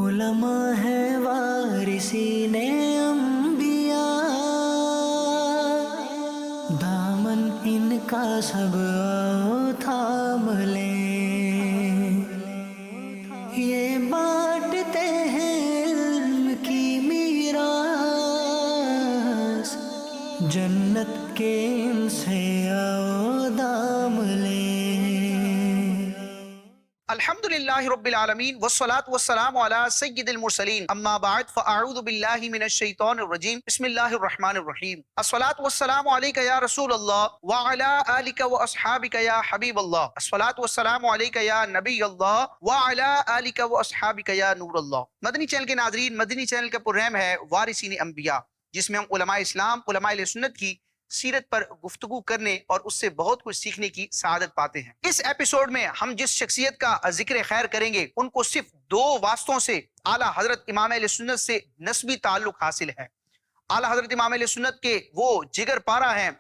علماء ہے وارثین انبیاء، دامن ان کا سب آؤ تھام لیں، یہ بانٹتے ہیں علم کی میراث، جنت کے ان سے آؤ دام لیں۔ الحمد للہ رب العالمین والصلاة والسلام علی سید المرسلین، اما بعد فاعوذ باللہ من الشیطان الرجیم، بسم اللہ الرحمن الرحیم۔ الصلاة والسلام علیک یا رسول اللہ وعلی آلک واصحابک یا حبیب اللہ، الصلاة والسلام علیک یا نبی اللہ وعلی آلک واصحابک یا نور اللہ۔ مدنی چینل کے ناظرین، مدنی چینل کا پروگرام ہے وارثین انبیاء، جس میں ہم علماء اسلام، علماء اہل سنت کی سیرت پر گفتگو کرنے اور اس سے بہت کچھ سیکھنے کی سعادت پاتے ہیں۔ اس ایپیسوڈ میں ہم جس شخصیت کا ذکر خیر کریں گے ان کو صرف دو واسطوں سے اعلیٰ حضرت امام اہل سنت سے نسبی تعلق حاصل ہے۔ اعلیٰ حضرت امام اہل سنت کے وہ جگر پارہ ہیں،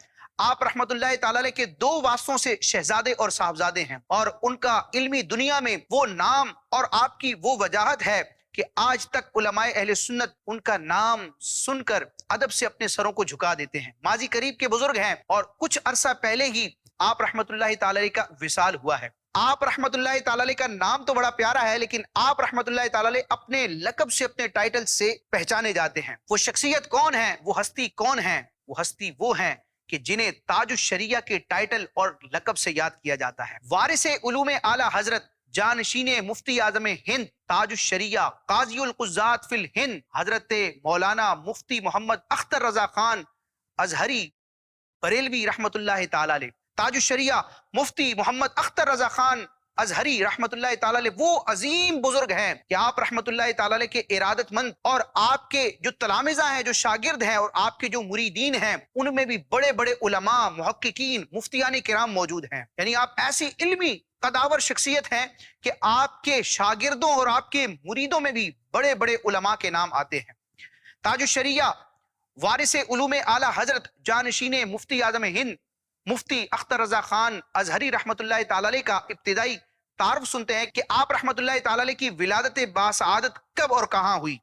آپ رحمت اللہ تعالی علیہ کے دو واسطوں سے شہزادے اور صاحبزادے ہیں، اور ان کا علمی دنیا میں وہ نام اور آپ کی وہ وجاہت ہے کہ آج تک علماء اہل سنت ان کا نام سن کر ادب سے اپنے سروں کو جھکا دیتے ہیں۔ ماضی قریب کے بزرگ ہیں اور کچھ عرصہ پہلے ہی آپ رحمت اللہ تعالی علیہ کا وصال ہوا ہے۔ آپ رحمت اللہ تعالی علیہ کا نام تو بڑا پیارا ہے، لیکن آپ رحمت اللہ تعالی علیہ اپنے لقب سے، اپنے ٹائٹل سے پہچانے جاتے ہیں۔ وہ شخصیت کون ہے، وہ ہستی کون ہے؟ وہ ہستی وہ ہیں کہ جنہیں تاج الشریعہ کے ٹائٹل اور لقب سے یاد کیا جاتا ہے۔ وارث علوم اعلیٰ حضرت، جانشین مفتی اعظم ہند، تاج الشریعہ، قاضی القضات فی الہند، حضرت مولانا مفتی محمد اختر رضا خان ازہری بریلوی رحمت اللہ تعالی علیہ۔ تاج الشریعہ مفتی محمد اختر رضا خان ازہری رحمت اللہ تعالی علیہ وہ عظیم بزرگ ہیں کہ آپ رحمت اللہ تعالی علیہ کے ارادت مند، اور آپ کے جو تلامذہ ہیں، جو شاگرد ہیں، اور آپ کے جو مریدین ہیں، ان میں بھی بڑے بڑے علماء، محققین، مفتیان کرام موجود ہیں۔ یعنی آپ ایسی علمی قداور شخصیت ہیں کہ آپ کے شاگردوں اور آپ کے مریدوں میں بھی بڑے بڑے علماء کے نام آتے ہیں۔ تاج الشریعہ وارث علوم اعلیٰ حضرت، جانشین مفتی اعظم ہند، مفتی اختر رضا خان ازہری رحمت اللہ تعالی علیہ کا ابتدائی تعارف سنتے ہیں کہ آپ رحمت اللہ تعالی علیہ کی ولادت باسعادت کب اور کہاں ہوئی۔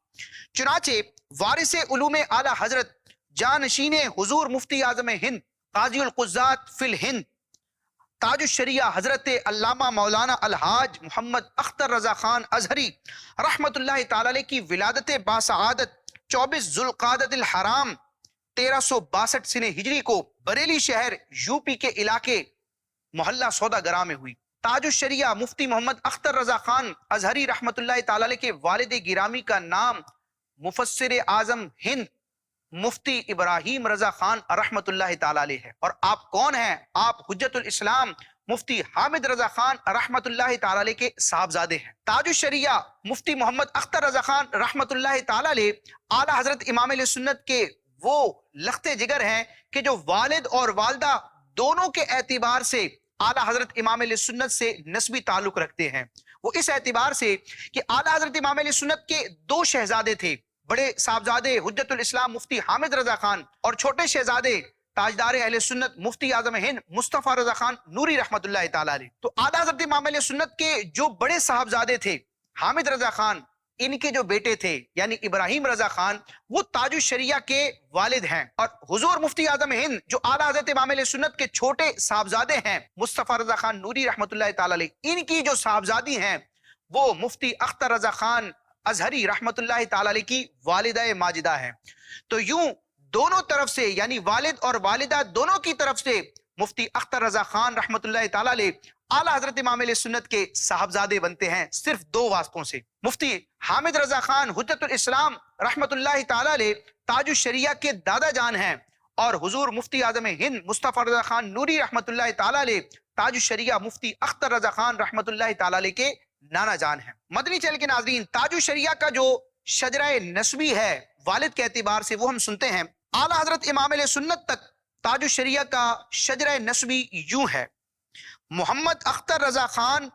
چنانچہ وارث علوم اعلیٰ حضرت، جانشین حضور مفتی اعظم ہند، قاضی القضات فی الہند، تاج الشریعہ حضرت علامہ مولانا الحاج محمد اختر رضا خان ازہری رحمت اللہ تعالی علیہ کی ولادت باسعادت 24 ذوالقعدۃ الحرام 1362 سنہ ہجری کو بریلی شہر یوپی کے علاقے محلہ سودا گراں میں ہوئی۔ تاج الشریعہ مفتی محمد اختر رضا خان ازہری رحمت اللہ تعالی علیہ کے والد گرامی کا نام مفسر اعظم ہند مفتی ابراہیم رضا خان رحمت اللہ تعالی علیہ ہے۔ اور آپ کون ہیں؟ آپ حجت الاسلام مفتی حامد رضا خان رحمت اللہ تعالی علیہ کے صاحبزادے ہیں۔ تاج الشریعہ مفتی محمد اختر رضا خان رحمت اللہ تعالی علیہ اعلیٰ حضرت امام علیہ سنت کے وہ لخت جگر ہیں کہ جو والد اور والدہ دونوں کے اعتبار سے اعلیٰ حضرت امام علیہ سنت سے نسبی تعلق رکھتے ہیں۔ وہ اس اعتبار سے کہ اعلیٰ حضرت امام علیہ سنت کے دو شہزادے تھے، بڑے صاحبزادے حجت الاسلام مفتی حامد رضا خان، اور چھوٹے شہزادے تاجدار اہل سنت مفتی اعظم ہند مصطفیٰ رضا خان نوری رحمت اللہ تعالی علیہ۔ تو اعلیٰ حضرت امام علیہ سنت کے جو بڑے صاحبزادے تھے حامد رضا خان، ان کے جو بیٹے تھے یعنی ابراہیم رضا خان، وہ تاج الشریعہ کے والد ہیں، اور حضور مفتی اعظم ہند جو اعلیٰ حضرت امام علیہ سنت کے چھوٹے صاحبزادے ہیں مصطفیٰ رضا خان نوری رحمت اللہ تعالی علیہ، ان کی جو صاحبزادی ہیں وہ مفتی اختر رضا خان ازہری رحمت اللہ تعالی علیہ کی والدہ ماجدہ ہے۔ تو یوں دونوں طرف سے یعنی والد اور والدہ دونوں کی طرف سے مفتی اختر رضا خان رحمت اللہ تعالی علیہ اعلیٰ حضرت امام علیہ سنت کے صاحبزادے بنتے ہیں، صرف دو واسطوں سے۔ مفتی حامد رضا خان حجت الاسلام رحمت اللہ تعالی علیہ تاج الشریعہ کے دادا جان ہیں، اور حضور مفتی اعظم ہند مصطفیٰ رضا خان نوری رحمت اللہ تعالی علیہ تاج الشریعہ مفتی اختر رضا خان رحمت اللہ تعالی علیہ کے نانا جان ہیں۔ مدنی چینل کے ناظرین، تاج الشریعہ کا جو شجرہ نسبی ہے والد کے اعتبار سے وہ ہم سنتے ہیں۔ اعلیٰ حضرت امام علیہ سنت تک تاج الشریعہ کا شجرہ نسبی یوں ہے: محمد اختر رضا خان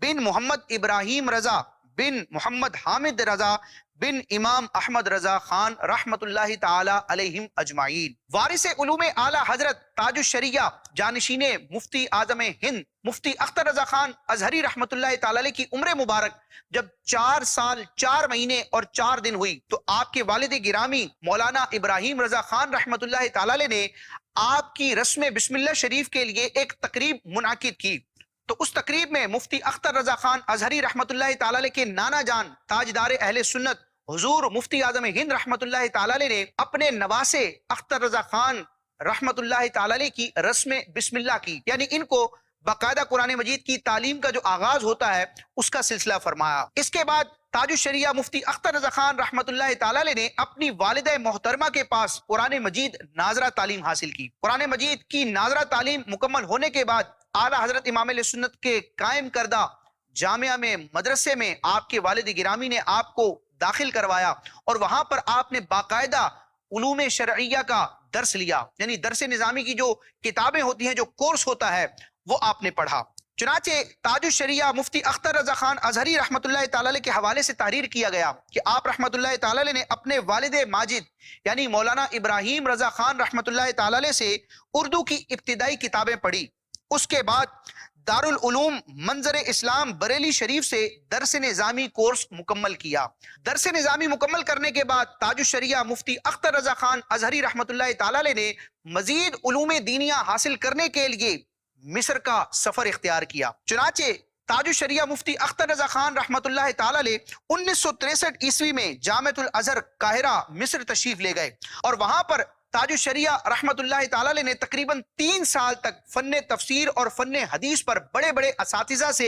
بن محمد ابراہیم رضا بن محمد حامد رضا بن امام احمد رضا خان رحمت اللہ تعالی علیہم اجمعین۔ وارث علوم اعلی حضرت تاج الشریعہ جانشین مفتی اعظم ہند مفتی اختر رضا خان ازہری رحمت اللہ تعالی علیہ کی عمر مبارک جب 4 سال 4 مہینے اور 4 دن ہوئی تو آپ کے والد گرامی مولانا ابراہیم رضا خان رحمت اللہ تعالی علیہ نے آپ کی رسم بسم اللہ شریف کے لیے ایک تقریب منعقد کی۔ تو اس تقریب میں مفتی اختر رضا خان ازہری رحمت اللہ تعالی علیہ کے نانا جان تاجدار اہل سنت حضور مفتی اعظم ہند رحمت اللہ تعالی علیہ نے اپنے نواسے اختر رضا خان رحمت اللہ تعالی علیہ کی رسم بسم اللہ کی، یعنی ان کو باقاعدہ قرآن مجید کی تعلیم کا جو آغاز ہوتا ہے اس کا سلسلہ فرمایا۔ اس کے بعد تاج الشریعہ مفتی اختر رضا خان رحمت اللہ تعالی علیہ نے اپنی والدہ محترمہ کے پاس قرآن مجید ناظرہ تعلیم حاصل کی۔ قرآن مجید کی ناظرہ تعلیم مکمل ہونے کے بعد اعلیٰ حضرت امام علیہ سنت کے قائم کردہ جامعہ میں مدرسے میں آپ کے والد گرامی نے آپ کو داخل کروایا اور وہاں پر آپ نے باقاعدہ علوم شرعیہ کا درس لیا، یعنی درس نظامی کی جو کتابیں ہوتی ہیں، جو کورس ہوتا ہے، وہ آپ نے پڑھا۔ چنانچہ تاج الشریعہ مفتی اختر رضا خان ازہری رحمت اللہ تعالی علیہ کے حوالے سے تحریر کیا گیا کہ آپ رحمت اللہ تعالی علیہ نے اپنے والد ماجد یعنی مولانا ابراہیم رضا خان رحمت اللہ تعالی علیہ سے اردو کی ابتدائی کتابیں پڑھی۔ اس کے بعد دارالعلوم منظر اسلام بریلی شریف سے درس نظامی کورس مکمل کیا۔ درس نظامی مکمل کرنے کے بعد تاج الشریعہ مفتی اختر رضا خان ازہری رحمت اللہ تعالی علیہ نے مزید علوم دینیہ حاصل کرنے کے لیے مصر کا سفر اختیار کیا۔ چنانچہ تاج الشریعہ مفتی اختر رضا خان رحمت اللہ تعالی علیہ 1963 عیسوی میں جامعۃ الازہر قاہرہ مصر تشریف لے گئے اور وہاں پر تاج الشریعہ رحمت اللہ تعالی علیہ نے تقریباً 3 سال تک فن تفسیر اور فن حدیث پر بڑے بڑے اساتذہ سے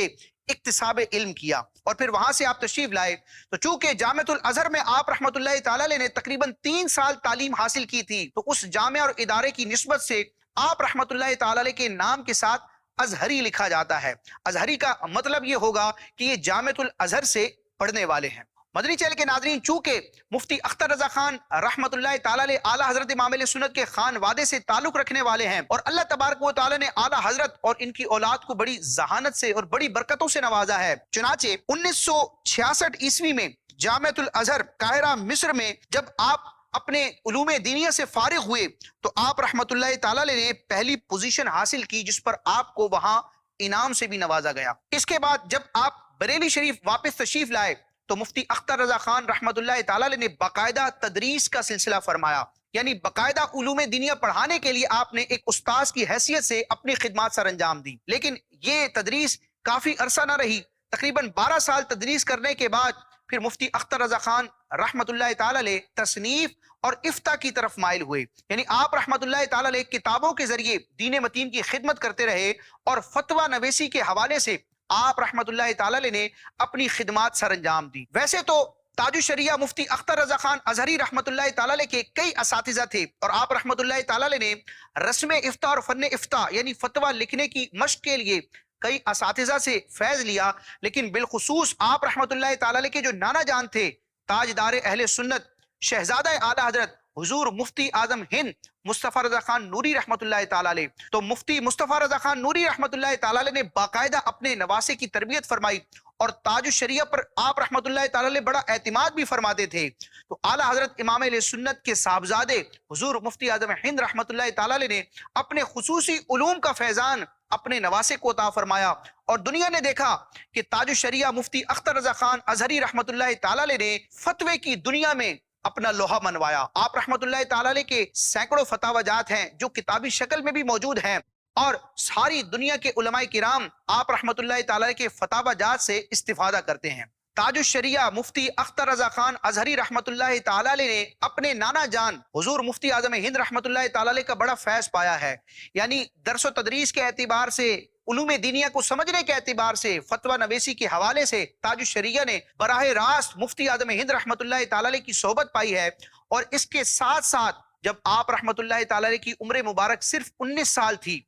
اکتساب علم کیا اور پھر وہاں سے آپ تشریف لائے۔ تو چونکہ جامعۃ الازہر میں آپ رحمت اللہ تعالی علیہ نے تقریباً 3 سال تعلیم حاصل کی تھی، تو اس جامعہ اور ادارے کی نسبت سے آپ رحمت اللہ تعالی علیہ کے نام کے ساتھ ازہری لکھا جاتا ہے۔ ازہری کا مطلب یہ ہوگا کہ یہ جامعۃ الازہر سے پڑھنے والے ہیں۔ مدنی چینل کے ناظرین، چونکہ مفتی اختر رضا خان رحمت اللہ تعالی علیہ اعلیٰ حضرت امام علیہ سنت کے خان وادے سے تعلق رکھنے والے ہیں اور اللہ تبارک و تعالی نے اعلیٰ حضرت اور ان کی اولاد کو بڑی ذہانت سے اور بڑی برکتوں سے نوازا ہے، چنانچہ 1966 عیسوی میں جامعۃ الازہر قاہرہ مصر میں جب آپ اپنے علوم دینیہ سے فارغ ہوئے تو آپ رحمت اللہ تعالی علیہ نے پہلی پوزیشن حاصل کی جس پر آپ کو وہاں انعام سے بھی نوازا گیا۔ اس کے بعد جب آپ بریلی شریف واپس تشریف لائے تو مفتی اختر رضا خان رحمت اللہ تعالی علیہ نے باقاعدہ تدریس کا سلسلہ فرمایا، یعنی باقاعدہ علوم دینیہ پڑھانے کے لیے آپ نے ایک استاذ کی حیثیت سے اپنی خدمات سر انجام دی، لیکن یہ تدریس کافی عرصہ نہ رہی۔ تقریباً 12 سال تدریس کرنے کے بعد پھر مفتی اختر رضا خان رحمت اللہ تعالی علیہ تصنیف اور افتاء کی طرف مائل ہوئے، یعنی آپ رحمت اللہ تعالی علیہ کتابوں کے ذریعے دین متین کی خدمت کرتے رہے اور فتویٰ نویسی کے حوالے سے آپ رحمت اللہ تعالی علیہ نے اپنی خدمات سر انجام دی۔ ویسے تو تاج الشریعہ مفتی اختر رضا خان ازہری رحمت اللہ تعالی علیہ کے کئی اساتذہ تھے اور آپ رحمت اللہ تعالی علیہ نے رسم افتاء اور فن افتاء یعنی فتویٰ لکھنے کی مشق کے لیے کئی اساتذہ سے فیض لیا، لیکن بالخصوص آپ رحمت اللہ تعالی علیہ کے جو نانا جان تھے تاجدار اہل سنت شہزادہ اعلیٰ حضرت حضور مفتی اعظم ہند مصطفیٰ رضا خان نوری رحمت اللہ تعالی علیہ، تو مفتی مصطفیٰ رضا خان نوری رحمت اللہ تعالی علیہ نے باقاعدہ اپنے نواسے کی تربیت فرمائی اور تاج الشریعہ پر آپ رحمت اللہ تعالی علیہ بڑا اعتماد بھی فرماتے تھے۔ تو اعلیٰ حضرت امام علیہ سنت کے صاحبزادے حضور مفتی اعظم ہند رحمت اللہ تعالی علیہ نے اپنے خصوصی علوم کا فیضان اپنے نواسے کو عطا فرمایا اور دنیا نے دیکھا کہ تاج الشریعہ مفتی اختر رضا خان ازہری رحمت اللہ تعالی علیہ نے فتوے کی دنیا میں اپنا لوہا منوایا۔ آپ رحمت اللہ تعالی علیہ کے سینکڑوں فتاوی جات ہیں جو کتابی شکل میں بھی موجود ہیں اور ساری دنیا کے علماء کرام آپ رحمت اللہ تعالی کے فتاوی جات سے استفادہ کرتے ہیں۔ تاج الشریعہ مفتی اختر رضا خان ازہری رحمت اللہ تعالی علیہ نے اپنے نانا جان حضور مفتی اعظم ہند رحمت اللہ تعالی علیہ کا بڑا فیض پایا ہے، یعنی درس و تدریس کے اعتبار سے، علوم دینیہ کو سمجھنے کے اعتبار سے، فتویٰ نویسی کے حوالے سے تاج الشریعہ نے براہ راست مفتی اعظم ہند رحمت اللہ تعالی علیہ کی صحبت پائی ہے۔ اور اس کے ساتھ ساتھ جب آپ رحمت اللہ تعالی علیہ کی عمر مبارک صرف 19 سال تھی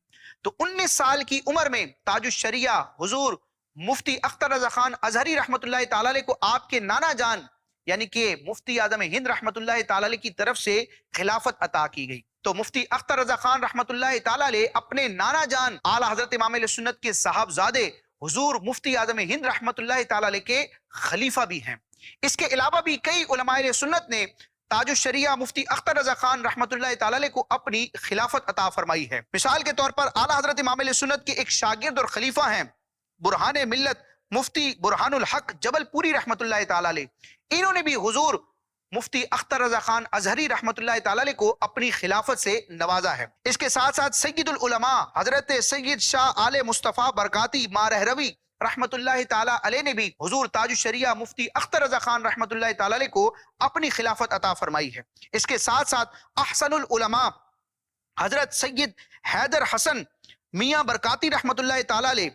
تو 19 سال کی عمر میں تاج الشریعہ حضور مفتی اختر رضا خان ازہری رحمت اللہ تعالی علیہ کو آپ کے نانا جان یعنی کہ مفتی اعظم ہند رحمت اللہ تعالی علیہ کی طرف سے خلافت عطا کی گئی۔ تو مفتی اختر رضا خان رحمت اللہ تعالی علیہ اپنے نانا جان اعلیٰ حضرت امام علیہ سنت کے صاحبزادے حضور مفتی اعظم ہند رحمۃ اللہ تعالی علیہ کے خلیفہ بھی ہیں۔ اس کے علاوہ بھی کئی علماء اہل سنت نے تاج الشریعہ مفتی اختر رضا خان رحمۃ اللہ تعالی علیہ کو اپنی خلافت عطا فرمائی ہے۔ مثال کے طور پر اعلیٰ حضرت امام اہل سنت کے ایک شاگرد اور خلیفہ ہیں برہان ملت مفتی برہان الحق جبل پوری رحمۃ اللہ تعالی علیہ، انہوں نے بھی حضور مفتی اختر رضا خان ازہری رحمۃ اللہ تعالی علیہ کو اپنی خلافت سے نوازا ہے۔ اس کے ساتھ ساتھ سید العلماء حضرت سید شاہ آل مصطفیٰ برکاتی مارہروی رحمۃ اللہ تعالی علیہ نے بھی حضور تاج الشریعہ مفتی اختر رضا خان رحمۃ اللہ تعالی علیہ کو اپنی خلافت عطا فرمائی ہے۔ اس کے ساتھ ساتھ احسن العلماء حضرت سید حیدر حسن میاں برکاتی رحمۃ اللہ تعالی علیہ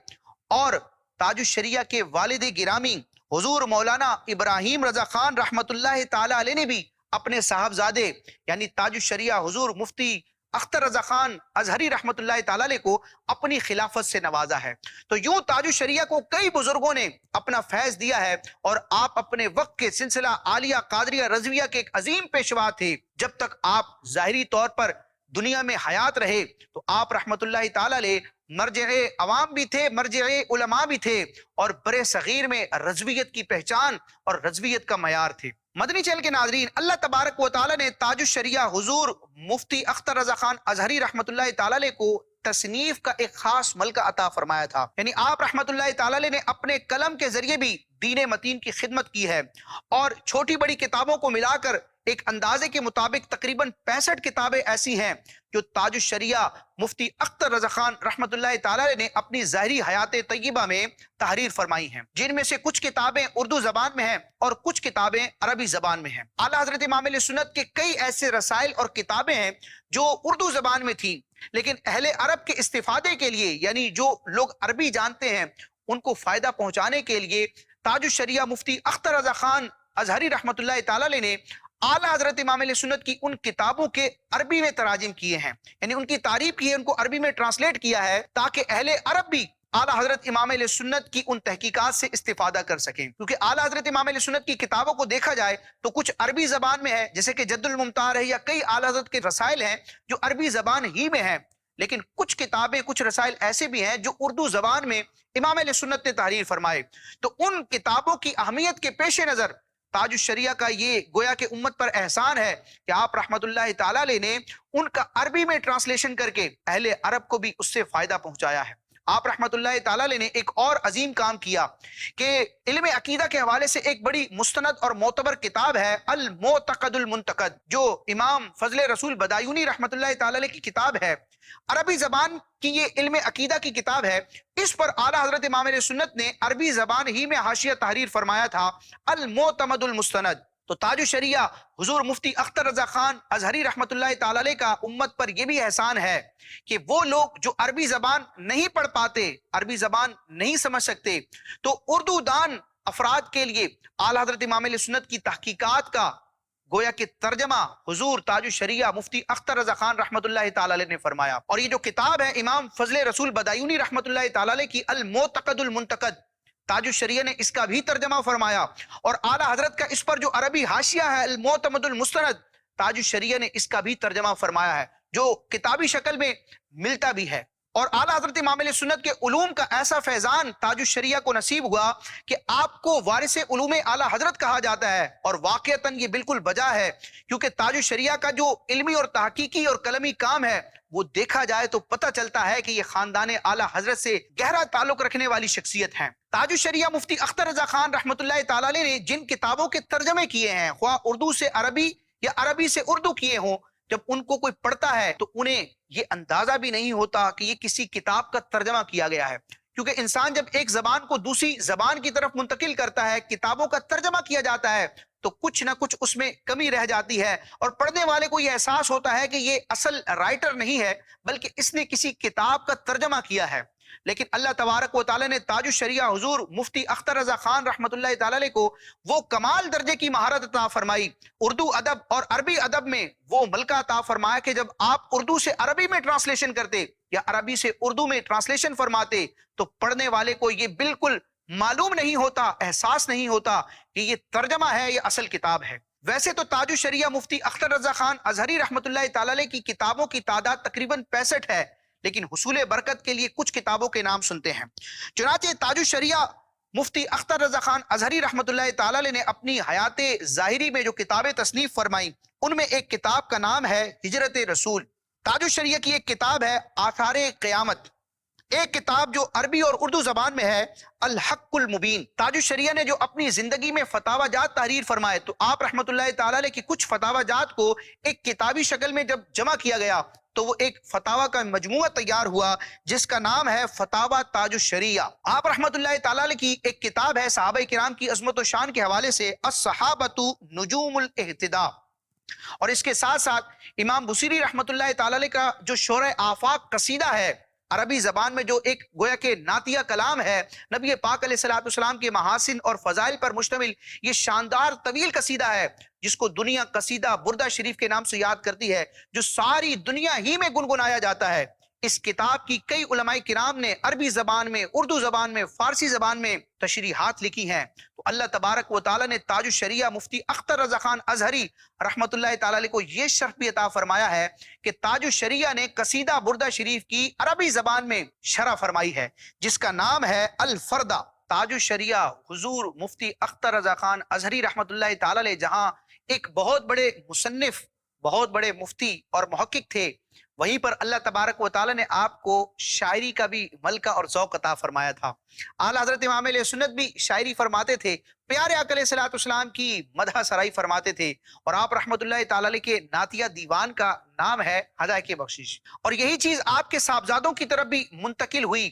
اور تاج الشریعہ کے والد گرامی حضور مولانا ابراہیم رضا خان رحمۃ اللہ تعالی علیہ نے بھی اپنے صاحبزادے یعنی تاج الشریعہ حضور مفتی اختر رضا خان ازہری رحمۃ اللہ تعالی علیہ کو اپنی خلافت سے نوازا ہے۔ تو یوں تاج الشریعہ کو کئی بزرگوں نے اپنا فیض دیا ہے، اور آپ اپنے وقت کے سلسلہ عالیہ قادریہ رضویہ کے ایک عظیم پیشوا تھے۔ جب تک آپ ظاہری طور پر دنیا میں حیات رہے تو آپ رحمۃ اللہ تعالی علیہ مرجع عوام بھی تھے، مرجع علماء بھی تھے، اور برے صغیر میں رضویت کی پہچان اور رضویت کا معیار تھے۔ مدنی چینل کے ناظرین، اللہ تبارک و تعالی نے تاج الشریعہ حضور مفتی اختر رضا خان ازہری رحمۃ اللہ تعالی علیہ کو تصنیف کا ایک خاص ملکہ عطا فرمایا تھا، یعنی آپ رحمۃ اللہ تعالی علیہ نے اپنے قلم کے ذریعے بھی دین متین کی خدمت کی ہے، اور چھوٹی بڑی کتابوں کو ملا کر ایک اندازے کے مطابق تقریباً 65 کتابیں ایسی ہیں جو تاج الشریعہ مفتی اختر رضا خان رحمۃ اللہ تعالی علیہ نے اپنی ظاہری حیات طیبہ میں تحریر فرمائی ہیں، جن میں سے کچھ کتابیں اردو زبان میں ہیں اور کچھ کتابیں عربی زبان میں ہیں۔ اعلیٰ حضرت امام اہل سنت کے کئی ایسے رسائل اور کتابیں ہیں جو اردو زبان میں تھیں، لیکن اہل عرب کے استفادے کے لیے، یعنی جو لوگ عربی جانتے ہیں ان کو فائدہ پہنچانے کے لیے، تاج الشریعہ مفتی اختر رضا خان ازہری رحمۃ اللہ تعالی علیہ نے اعلیٰ حضرت امام علیہ سنت کی ان کتابوں کے عربی میں تراجم کیے ہیں، یعنی ان کی تعریف کی ہے، ان کو عربی میں ٹرانسلیٹ کیا ہے تاکہ اہل عرب بھی اعلیٰ حضرت امام علیہ سنت کی ان تحقیقات سے استفادہ کر سکیں، کیونکہ اعلیٰ حضرت امام علیہ سنت کی کتابوں کو دیکھا جائے تو کچھ عربی زبان میں ہے، جیسے کہ جد الممتار ہے، یا کئی اعلیٰ حضرت کے رسائل ہیں جو عربی زبان ہی میں ہیں، لیکن کچھ کتابیں، کچھ رسائل ایسے بھی ہیں جو اردو زبان میں امام علیہ سنت نے تحریر فرمائے۔ تو ان کتابوں کی اہمیت کے پیش نظر تاج الشریعہ کا یہ گویا کہ امت پر احسان ہے کہ آپ رحمت اللہ تعالی علیہ نے ان کا عربی میں ٹرانسلیشن کر کے اہل عرب کو بھی اس سے فائدہ پہنچایا ہے۔ آپ رحمت اللہ تعالی علیہ نے ایک اور عظیم کام کیا کہ علم عقیدہ کے حوالے سے ایک بڑی مستند اور معتبر کتاب ہے المعتقد المنتقد، جو امام فضل رسول بدایونی رحمت اللہ تعالی علیہ کی کتاب ہے، عربی زبان کی یہ علم عقیدہ کی کتاب ہے۔ اس پر اعلیٰ حضرت امام علیہ سنت نے عربی زبان ہی میں حاشیہ تحریر فرمایا تھا المعتمد المستند۔ تو تاج الشریعہ حضور مفتی اختر رضا خان ازہری رحمت اللہ تعالی علیہ کا امت پر یہ بھی احسان ہے کہ وہ لوگ جو عربی زبان نہیں پڑھ پاتے، عربی زبان نہیں سمجھ سکتے، تو اردو دان افراد کے لیے اعلیٰ حضرت امام علیہ سنت کی تحقیقات کا گویا کہ ترجمہ حضور تاج الشریعہ مفتی اختر رضا خان رحمت اللہ تعالی علیہ نے فرمایا، اور یہ جو کتاب ہے امام فضل رسول بدایونی رحمت اللہ تعالی علیہ کی المعتقد المنتقد، تاج الشریعہ نے اس کا بھی ترجمہ فرمایا، اور اعلیٰ حضرت کا اس پر جو عربی حاشیہ ہے المعتمد المستند، تاج الشریعہ نے اس کا بھی ترجمہ فرمایا ہے، جو کتابی شکل میں ملتا بھی ہے۔ اور اعلیٰ حضرت امام علیہ سنت کے علوم کا ایسا فیضان تاج الشریعہ کو نصیب ہوا کہ آپ کو وارث علوم اعلیٰ حضرت کہا جاتا ہے، اور واقعتاً یہ بالکل بجا ہے، کیونکہ تاج الشریعہ کا جو علمی اور تحقیقی اور قلمی کام ہے وہ دیکھا جائے تو پتہ چلتا ہے کہ یہ خاندان اعلیٰ حضرت سے گہرا تعلق رکھنے والی شخصیت ہیں۔ تاج الشریعہ مفتی اختر رضا خان رحمت اللہ تعالی علیہ نے جن کتابوں کے ترجمے کیے ہیں، خواہ اردو سے عربی یا عربی سے اردو کیے ہوں، جب ان کو کوئی پڑھتا ہے تو انہیں یہ اندازہ بھی نہیں ہوتا کہ یہ کسی کتاب کا ترجمہ کیا گیا ہے، کیونکہ انسان جب ایک زبان کو دوسری زبان کی طرف منتقل کرتا ہے، کتابوں کا ترجمہ کیا جاتا ہے، تو کچھ نہ کچھ اس میں کمی رہ جاتی ہے، اور پڑھنے والے کو یہ احساس ہوتا ہے کہ یہ اصل رائٹر نہیں ہے بلکہ اس نے کسی کتاب کا ترجمہ کیا ہے۔ لیکن اللہ تبارک و تعالی نے تاج الشریعہ حضور مفتی اختر رضا خان رحمت اللہ تعالی علیہ کو وہ کمال درجے کی مہارت عطا فرمائی، اردو ادب اور عربی ادب میں وہ ملکہ عطا فرمایا کہ جب آپ اردو سے عربی میں ٹرانسلیشن کرتے یا عربی سے اردو میں ٹرانسلیشن فرماتے تو پڑھنے والے کو یہ بالکل معلوم نہیں ہوتا، احساس نہیں ہوتا کہ یہ ترجمہ ہے، یہ اصل کتاب ہے۔ ویسے تو تاج الشریعہ مفتی اختر رضا خان ازہری رحمت اللہ تعالی علیہ کی کتابوں کی تعداد تقریباً 65 ہے، لیکن حصول برکت کے لیے کچھ کتابوں کے نام سنتے ہیں۔ چنانچہ تاج الشریعہ مفتی اختر رضا خان ازہری رحمۃ اللہ تعالی علیہ نے اپنی حیات ظاہری میں جو کتابیں تصنیف فرمائیں ان میں ایک کتاب کا نام ہے ہجرت رسول۔ تاج الشریعہ کی ایک کتاب ہے آثار قیامت، ایک کتاب جو عربی اور اردو زبان میں ہے الحق المبین۔ تاج الشریعہ نے جو اپنی زندگی میں فتاوی جات تحریر فرمائے تو آپ رحمۃ اللہ تعالی علیہ کی کچھ فتاوی جات کو ایک کتابی شکل میں جب جمع کیا گیا تو وہ ایک فتاوی کا مجموعہ تیار ہوا جس کا نام ہے فتاوی تاج الشریعہ۔ آپ رحمۃ اللہ تعالی علیہ کی ایک کتاب ہے صحابہ کرام کی عظمت و شان کے حوالے سے الصحابۃ نجوم الاہتداء، اور اس کے ساتھ ساتھ امام بصیری رحمۃ اللہ تعالی علیہ کا جو شورۂ آفاق قصیدہ ہے عربی زبان میں، جو ایک گویا کہ نعتیہ کلام ہے نبی پاک علیہ الصلوۃ والسلام کے محاسن اور فضائل پر مشتمل، یہ شاندار طویل قصیدہ ہے جس کو دنیا قصیدہ بردہ شریف کے نام سے یاد کرتی ہے، جو ساری دنیا ہی میں گنگنایا جاتا ہے۔ اس کتاب کی کئی علماء کرام نے عربی زبان میں، اردو زبان میں، فارسی زبان میں تشریحات لکھی ہیں۔ تو اللہ تبارک و تعالیٰ نے تاج الشریعہ مفتی اختر رضا خان ازہری رحمۃ اللہ تعالی علیہ کو یہ شرف بھی عطا فرمایا ہے کہ تاج الشریعہ نے قصیدہ بردہ شریف کی عربی زبان میں شرح فرمائی ہے جس کا نام ہے الفردہ۔ تاج الشریعہ حضور مفتی اختر رضا خان ازہری رحمۃ اللہ تعالی علیہ جہاں ایک بہت بڑے مصنف، بہت بڑے مفتی اور محقق تھے، وہیں پر اللہ تبارک و تعالی نے آپ کو شاعری کا بھی ملکہ اور ذوق عطا فرمایا تھا۔ اعلیٰ حضرت امام علیہ سنت بھی شاعری فرماتے تھے، پیارے آقا علیہ الصلوۃ والسلام کی مدح سرائی فرماتے تھے، اور آپ رحمۃ اللہ تعالی علیہ کے نعتیہ دیوان کا نام ہے ہدایت بخشش، اور یہی چیز آپ کے صاحبزادوں کی طرف بھی منتقل ہوئی۔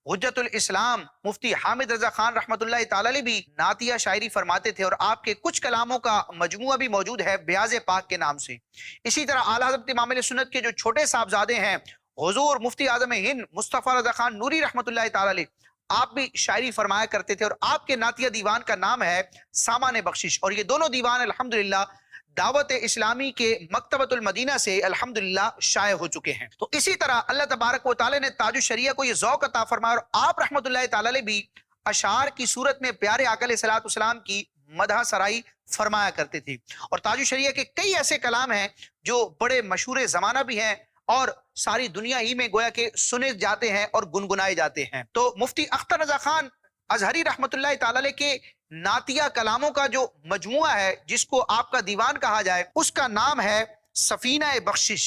حجت الاسلام مفتی حامد رضا خان رحمۃ اللہ تعالی علیہ بھی نعتیہ شاعری فرماتے تھے، اور آپ کے کچھ کلاموں کا مجموعہ بھی موجود ہے بیاض پاک کے نام سے۔ اسی طرح اعلیٰ حضرت امام علیہ سنت کے جو چھوٹے صاحبزادے ہیں حضور مفتی اعظم ہند مصطفیٰ رضا خان نوری رحمۃ اللہ تعالی علیہ، آپ بھی شاعری فرمایا کرتے تھے، اور آپ کے نعتیہ دیوان کا نام ہے سامان بخشش، اور یہ دونوں دیوان الحمدللہ دعوت اسلامی کے مکتبۃ المدینہ سے الحمدللہ شائع ہو چکے ہیں۔ تو اسی طرح اللہ تبارک و تعالی نے تاج الشریعہ کو یہ ذوق عطا فرمایا، اور آپ رحمۃ اللہ تعالی علیہ بھی اشعار کی صورت میں پیارے آقا علیہ الصلوۃ والسلام کی مدح سرائی فرمایا کرتے تھے، اور تاج الشریعہ کے کئی ایسے کلام ہیں جو بڑے مشہور زمانہ بھی ہیں اور ساری دنیا ہی میں گویا کہ سنے جاتے ہیں اور گنگنائے جاتے ہیں۔ تو مفتی اختر رضا خان ازہری رحمۃ اللہ تعالی علیہ کے نعتیہ کلاموں کا جو مجموعہ ہے جس کو آپ کا دیوان کہا جائے اس کا نام ہے سفینہ بخشش۔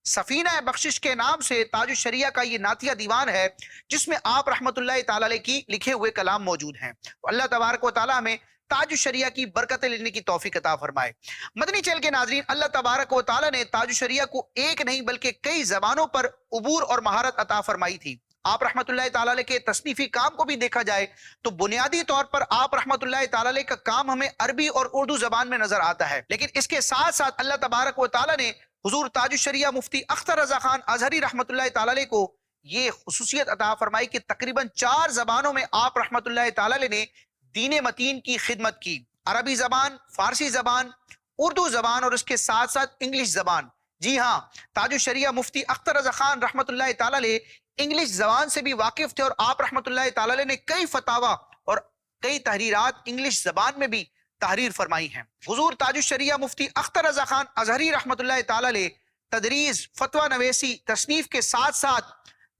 سفینہ بخشش کے نام سے تاج الشریعہ کا یہ نعتیہ دیوان ہے جس میں آپ رحمۃ اللہ تعالی علیہ کی لکھے ہوئے کلام موجود ہیں۔ تو اللہ تبارک و تعالی ہمیں تاج الشریعہ کی برکتیں لینے کی توفیق عطا فرمائے۔ مدنی چینل کے ناظرین، اللہ تبارک و تعالی نے تاج الشریعہ کو ایک نہیں بلکہ کئی زبانوں پر عبور اور مہارت عطا فرمائی تھی۔ آپ رحمت اللہ تعالی علیہ کے تصنیفی کام کو بھی دیکھا جائے تو بنیادی طور پر آپ رحمت اللہ تعالی علیہ کا کام ہمیں عربی اور اردو زبان میں نظر آتا ہے، لیکن اس کے ساتھ ساتھ اللہ تبارک و تعالی نے حضور تاج الشریعہ مفتی اختر رضا خان ازہری رحمت اللہ تعالی علیہ کو یہ خصوصیت عطا فرمائی کہ تقریباً 4 زبانوں میں آپ رحمت اللہ تعالی علیہ نے دین متین کی خدمت کی، عربی زبان، فارسی زبان، اردو زبان اور اس کے ساتھ ساتھ انگلش زبان۔ جی ہاں، تاج الشریعہ مفتی اختر رضا خان رحمت اللہ تعالی علیہ انگلش زبان سے بھی واقف تھے، اور آپ رحمت اللہ تعالی علیہ نے کئی فتاوی اور کئی تحریرات انگلش زبان میں بھی تحریر فرمائی ہیں۔ حضور تاج الشریعہ مفتی اختر رضا خان ازہری رحمت اللہ تعالی علیہ تدریس، فتویٰ نویسی، تصنیف کے ساتھ ساتھ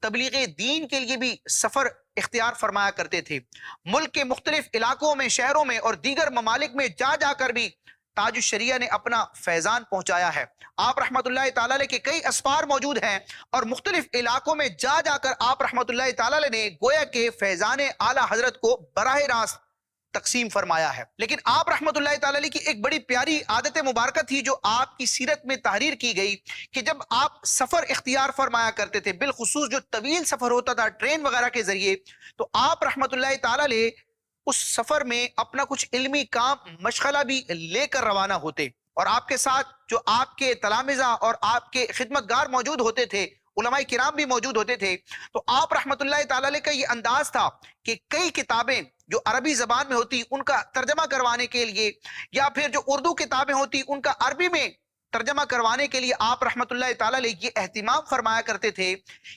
تبلیغ دین کے لیے بھی سفر اختیار فرمایا کرتے تھے۔ ملک کے مختلف علاقوں میں، شہروں میں اور دیگر ممالک میں جا جا کر بھی تاج الشریعہ نے اپنا فیضان پہنچایا ہے۔ آپ رحمت اللہ تعالی علیہ کے کئی اسفار موجود ہیں، اور مختلف علاقوں میں جا جا کر آپ رحمت اللہ تعالی علیہ نے گویا کہ فیضان اعلیٰ حضرت کو براہ راست تقسیم فرمایا ہے۔ لیکن آپ رحمت اللہ تعالی علیہ کی ایک بڑی پیاری عادت مبارکہ تھی جو آپ کی سیرت میں تحریر کی گئی کہ جب آپ سفر اختیار فرمایا کرتے تھے، بالخصوص جو طویل سفر ہوتا تھا ٹرین وغیرہ کے ذریعے، تو آپ رحمت اللہ تعالی علیہ اس سفر میں اپنا کچھ علمی کام مشغلہ بھی لے کر روانہ ہوتے، اور آپ کے ساتھ جو آپ کے تلامذہ اور آپ کے خدمتگار موجود ہوتے تھے، علماء کرام بھی موجود ہوتے تھے۔ تو آپ رحمت اللہ تعالی علیہ کا یہ انداز تھا کہ کئی کتابیں جو عربی زبان میں ہوتی ان کا ترجمہ کروانے کے لیے، یا پھر جو اردو کتابیں ہوتی ان کا عربی میں ترجمہ کروانے کے لیے آپ رحمت اللہ تعالی علیہ یہ اہتمام فرمایا کرتے تھے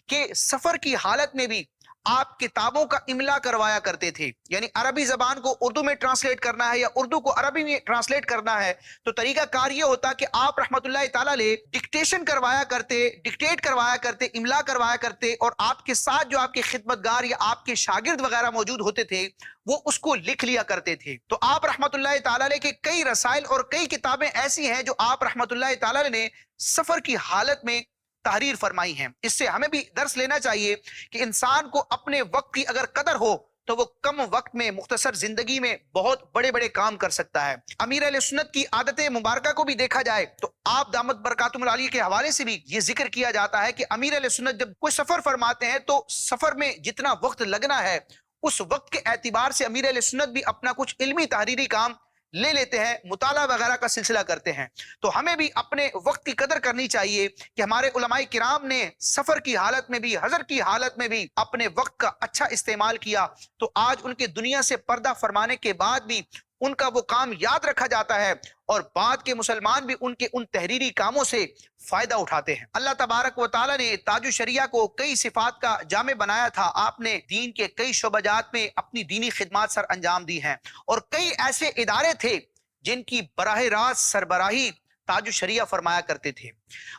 کہ سفر کی حالت میں بھی آپ کتابوں کا املا کروایا کرتے تھے. یعنی عربی زبان کو اردو میں ٹرانسلیٹ کرنا ہے یا اردو کو عربی میں ٹرانسلیٹ کرنا ہے تو طریقہ کار یہ ہوتا کہ آپ رحمت اللہ تعالیٰ علیہ ڈکٹیشن کروایا کرتے, ڈکٹیٹ کروایا کرتے, املا کروایا کرتے, اور آپ کے ساتھ جو آپ کے خدمتگار یا آپ کے شاگرد وغیرہ موجود ہوتے تھے وہ اس کو لکھ لیا کرتے تھے. تو آپ رحمت اللہ تعالیٰ علیہ کے کئی رسائل اور کئی کتابیں ایسی ہیں جو آپ رحمت اللہ تعالیٰ علیہ نے سفر کی حالت میں تحریر فرمائی ہیں. اس سے ہمیں بھی درس لینا چاہیے کہ انسان کو اپنے وقت کی اگر قدر ہو تو وہ کم وقت میں مختصر زندگی میں بہت بڑے بڑے کام کر سکتا ہے. امیر اہل سنت کی عادت مبارکہ کو بھی دیکھا جائے تو آپ دامت برکاتہم العالیہ کے حوالے سے بھی یہ ذکر کیا جاتا ہے کہ امیر اہل سنت جب کوئی سفر فرماتے ہیں تو سفر میں جتنا وقت لگنا ہے اس وقت کے اعتبار سے امیر اہل سنت بھی اپنا کچھ علمی تحریری کام لے لیتے ہیں, مطالعہ وغیرہ کا سلسلہ کرتے ہیں. تو ہمیں بھی اپنے وقت کی قدر کرنی چاہیے کہ ہمارے علماء کرام نے سفر کی حالت میں بھی, حضر کی حالت میں بھی اپنے وقت کا اچھا استعمال کیا, تو آج ان کے دنیا سے پردہ فرمانے کے بعد بھی ان کا وہ کام یاد رکھا جاتا ہے اور بعد کے مسلمان بھی ان کے ان تحریری کاموں سے فائدہ اٹھاتے ہیں. اللہ تبارک و تعالیٰ نے تاج الشریعہ کو کئی صفات کا جامع بنایا تھا. آپ نے دین کے کئی شعبہ جات میں اپنی دینی خدمات سر انجام دی ہیں, اور کئی ایسے ادارے تھے جن کی براہ راست سربراہی تاج الشریعہ فرمایا کرتے تھے.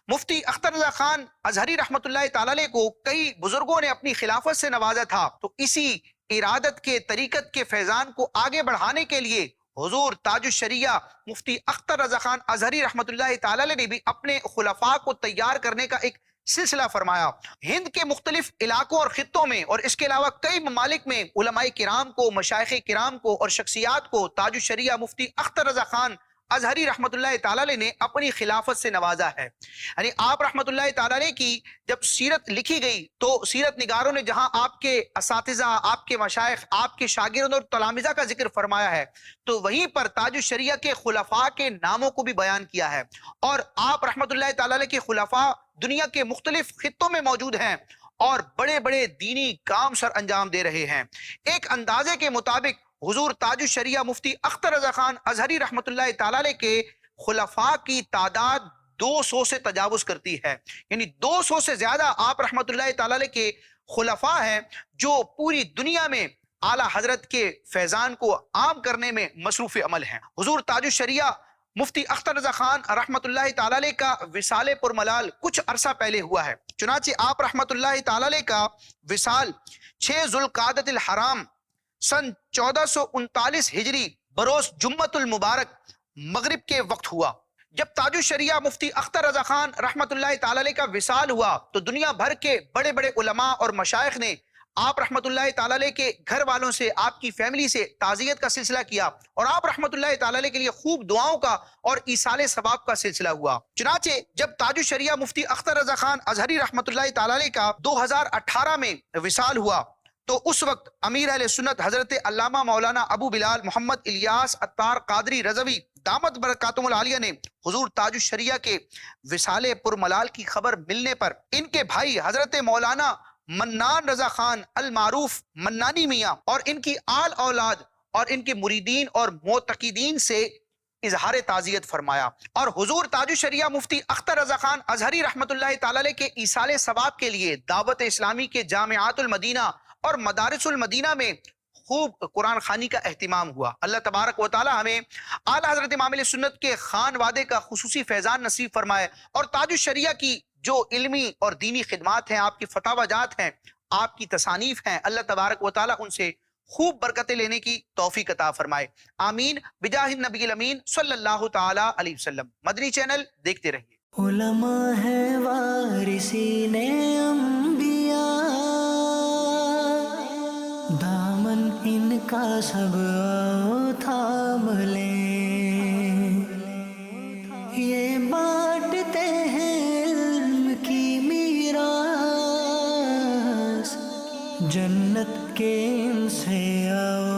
مفتی اختر رضا خان ازہری رحمت اللہ تعالی علیہ کو کئی بزرگوں نے اپنی خلافت سے نوازا تھا, تو اسی ارادت کے طریقت کے فیضان کو آگے بڑھانے کے لیے حضور تاج الشریعہ مفتی اختر رضا خان ازہری رحمت اللہ تعالی علیہ نے بھی اپنے خلفاء کو تیار کرنے کا ایک سلسلہ فرمایا. ہند کے مختلف علاقوں اور خطوں میں اور اس کے علاوہ کئی ممالک میں علماء کرام کو, مشائخ کرام کو اور شخصیات کو تاج الشریعہ مفتی اختر رضا خان ازہری رحمت اللہ تعالی علیہ نے اپنی خلافت سے نوازا ہے. یعنی آپ رحمت اللہ تعالی علیہ کی جب سیرت لکھی گئی تو سیرت نگاروں نے جہاں آپ کے اساتذہ, آپ کے مشائخ, آپ کے شاگردوں اور تلامذہ کا ذکر فرمایا ہے تو وہیں پر تاج الشریعہ کے خلفاء کے ناموں کو بھی بیان کیا ہے. اور آپ رحمت اللہ تعالی علیہ کے خلفاء دنیا کے مختلف خطوں میں موجود ہیں اور بڑے بڑے دینی کام سر انجام دے رہے ہیں. ایک اندازے کے مطابق حضور تاج الشریعہ مفتی اختر رضا خان ازہری رحمت اللہ تعالی علیہ کے خلفاء کی تعداد 200 سے تجاوز کرتی ہے. یعنی 200 سے زیادہ آپ رحمت اللہ تعالی علیہ کے خلفاء ہیں جو پوری دنیا میں اعلیٰ حضرت کے فیضان کو عام کرنے میں مصروف عمل ہیں. حضور تاج الشریعہ مفتی اختر رضا خان رحمت اللہ تعالی علیہ کا وصال پرملال کچھ عرصہ پہلے ہوا ہے. چنانچہ آپ رحمت اللہ تعالی علیہ کا وصال 6 ذوالقعدۃ الحرام سن 1439 ہجری بروز جمعۃ المبارک مغرب کے وقت ہوا. جب تاج الشریعہ مفتی اختر رضا خان رحمت اللہ تعالی علیہ کا وصال ہوا تو دنیا بھر کے بڑے بڑے علماء اور مشائخ نے آپ رحمت اللہ تعالی علیہ کے گھر والوں سے, آپ کی فیملی سے تعزیت کا سلسلہ کیا اور آپ رحمت اللہ تعالی علیہ کے لیے خوب دعاؤں کا اور ایصال ثواب کا سلسلہ ہوا. چنانچہ جب تاج الشریعہ مفتی اختر رضا خان ازہری رحمت اللہ تعالی علیہ کا 2018 میں وصال ہوا تو اس وقت امیر اہل سنت حضرت علامہ مولانا ابو بلال محمد الیاس عطار قادری رضوی دامت برکاتہم العالیہ نے حضور تاج الشریعہ کے وصال پرملال کی خبر ملنے پر ان کے بھائی حضرت مولانا منان رضا خان المعروف منانی میاں اور ان کی آل اولاد اور ان کے مریدین اور معتقدین سے اظہار تعزیت فرمایا. اور حضور تاج الشریعہ مفتی اختر رضا خان ازہری رحمت اللہ تعالی علیہ کے ایصال ثواب کے لیے دعوت اسلامی کے جامعات المدینہ اور مدارس المدینہ میں خوب قرآن خوانی کا اہتمام ہوا. اللہ تبارک و تعالی ہمیں اعلیٰ حضرت امام علیہ سنت کے خان وادے کا خصوصی فیضان نصیب فرمائے اور تاج الشریعہ کی جو علمی اور دینی خدمات ہیں, آپ کی فتاوی جات ہیں, آپ کی تصانیف ہیں, اللہ تبارک و تعالی ان سے خوب برکتیں لینے کی توفیق عطا فرمائے. آمین بجاہ النبی الامین صلی اللہ تعالی علیہ وسلم. مدنی چینل دیکھتے رہیے. علماء ہے وارثین انبیاء, دامن ان کا سب آؤ تھام لیں, یہ بانٹتے ہیں علم کی میراث, جنت کے ان سے آؤ